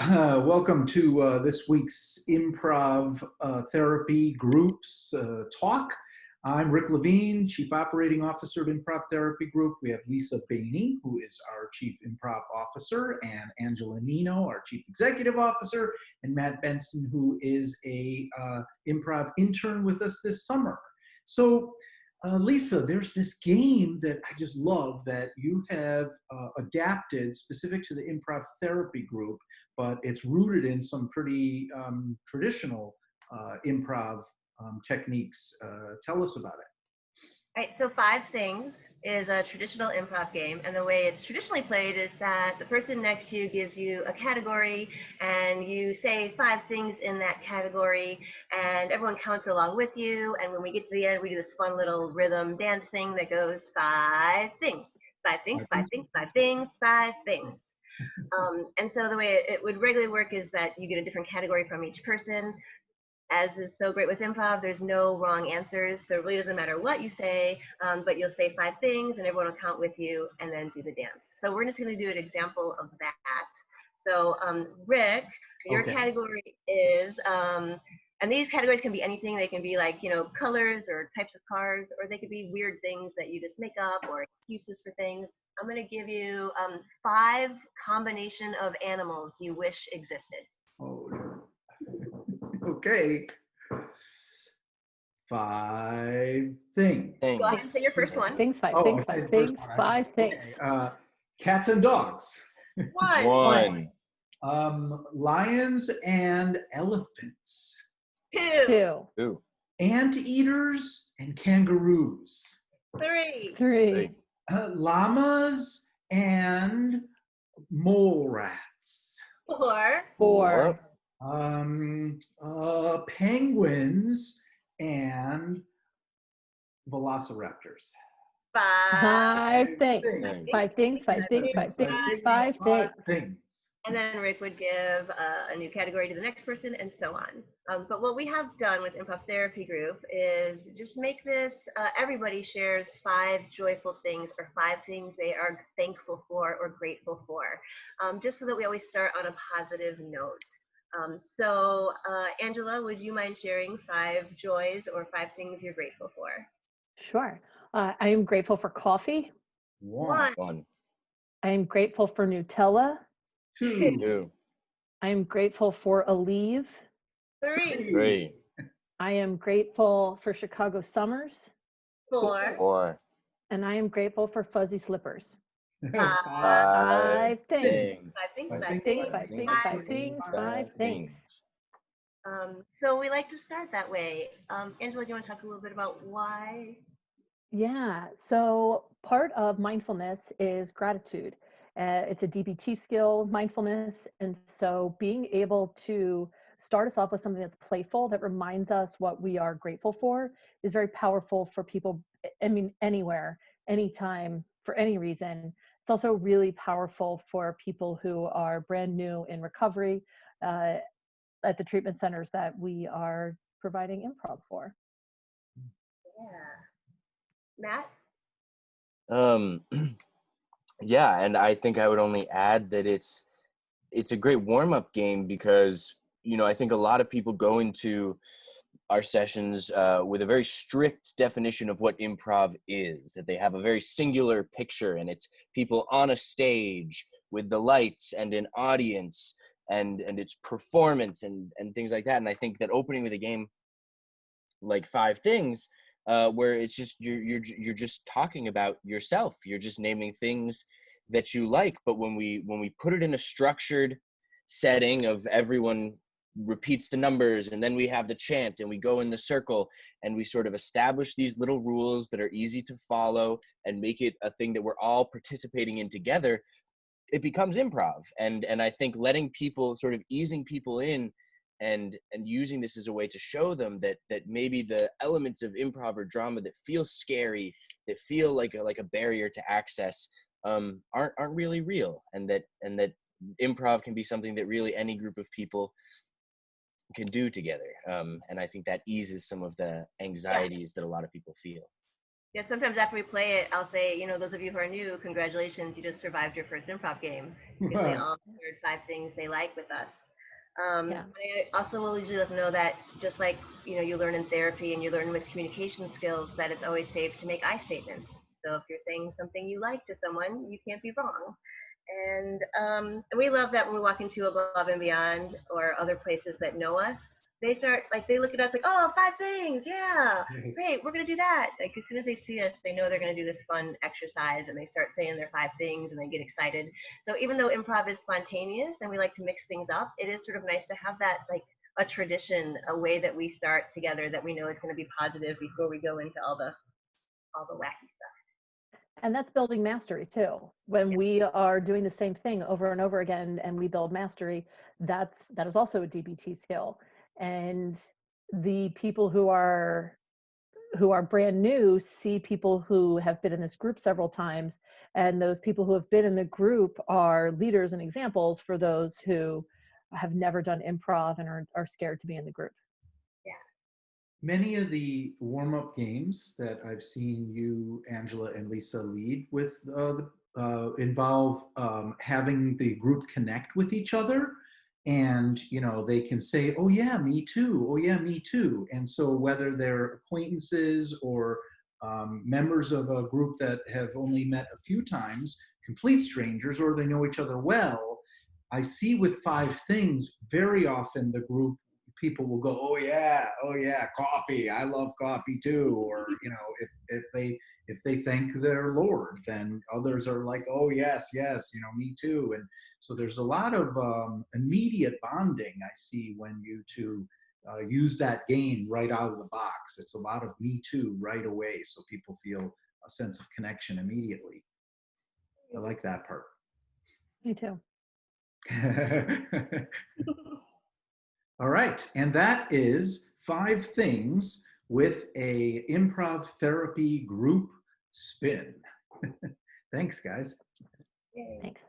Welcome to this week's Improv Therapy Group's talk. I'm Rick Levine, Chief Operating Officer of Improv Therapy Group. We have Lisa Bainey, who is our Chief Improv Officer, and Angela Nino, our Chief Executive Officer, and Matt Benson, who is a improv intern with us this summer. So Lisa, there's this game that I just love that you have adapted specific to the Improv Therapy Group, but it's rooted in some pretty traditional improv techniques. Tell us about it. All right, so Five Things is a traditional improv game, and the way it's traditionally played is that the person next to you gives you a category, and you say five things in that category, and everyone counts along with you, and when we get to the end, we do this fun little rhythm dance thing that goes five things, five things, five things, five things, five things. And so the way it would regularly work is that you get a different category from each person. As is so great with improv, there's no wrong answers, so it really doesn't matter what you say, but you'll say five things and everyone will count with you and then do the dance. So we're just going to do an example of that. So Rick, your category is, and these categories can be anything. They can be like, colors or types of cars, or they could be weird things that you just make up or excuses for things. I'm going to give you five combination of animals you wish existed. Oh, okay. Five things. Go ahead and say your first one. Five things. Okay. Cats and dogs. One. Lions and elephants. Two. Anteaters and kangaroos. Three. Llamas and mole rats. Four. Penguins and velociraptors. Five things. And then Rick would give a new category to the next person, and so on. But what we have done with Improv Therapy Group is just make this, everybody shares five joyful things or five things they are thankful for or grateful for, just so that we always start on a positive note. So Angela, would you mind sharing five joys or five things you're grateful for? Sure. I am grateful for coffee. One. I am grateful for Nutella. Two. I am grateful for Aleve. Three. I am grateful for Chicago summers. Four. And I am grateful for fuzzy slippers. Five things. So we like to start that way. Angela, do you want to talk a little bit about why? Yeah, so part of mindfulness is gratitude. It's a DBT skill, mindfulness. And so being able to start us off with something that's playful, that reminds us what we are grateful for, is very powerful for people, anywhere, anytime, for any reason. It's also really powerful for people who are brand new in recovery at the treatment centers that we are providing improv for. Yeah. Matt? Yeah, and I think I would only add that it's a great warm-up game because, I think a lot of people go into our sessions with a very strict definition of what improv is, that they have a very singular picture, and it's people on a stage with the lights and an audience and it's performance and things like that. And I think that opening with a game like Five Things, where it's just you're just talking about yourself, you're just naming things that you like, but when we put it in a structured setting of everyone repeats the numbers and then we have the chant and we go in the circle and we sort of establish these little rules that are easy to follow and make it a thing that we're all participating in together, it becomes improv. And I think letting people, sort of easing people in and using this as a way to show them that maybe the elements of improv or drama that feel scary, that feel like a barrier to access, aren't really real, and that improv can be something that really any group of people can do together. And I think that eases some of the anxieties that a lot of people feel. Yeah, sometimes after we play it, I'll say, you know, those of you who are new, congratulations, you just survived your first improv game because they all shared 5 things they like with us. Yeah. I also will usually let them know that just like, you know, you learn in therapy and you learn with communication skills, that it's always safe to make I statements. So if you're saying something you like to someone, you can't be wrong. And we love that when we walk into Above and Beyond or other places that know us, they start like they look at us like, oh, 5 things, yeah, Yes. great, we're gonna do that. Like as soon as they see us, they know they're gonna do this fun exercise, and they start saying their 5 things, and they get excited. So even though improv is spontaneous and we like to mix things up, it is sort of nice to have that like a tradition, a way that we start together that we know is going to be positive before we go into all the wacky stuff. And that's building mastery too. When we are doing the same thing over and over again and we build mastery, that is also a DBT skill. And the people who are brand new see people who have been in this group several times, and those people who have been in the group are leaders and examples for those who have never done improv and are scared to be in the group. Many of the warm-up games that I've seen you, Angela, and Lisa lead with involve having the group connect with each other, and you know they can say, "Oh yeah, me too. Oh yeah, me too." And so whether they're acquaintances or members of a group that have only met a few times, complete strangers, or they know each other well, I see with 5 things very often the group people will go, oh yeah, coffee, I love coffee too. Or you know, if they thank their Lord, then others are like, oh yes, you know, me too. And so there's a lot of immediate bonding I see when you two use that game right out of the box. It's a lot of me too right away, so people feel a sense of connection immediately. I like that part. Me too. All right, and that is 5 things with a improv therapy group spin. Thanks, guys. Yay. Thanks.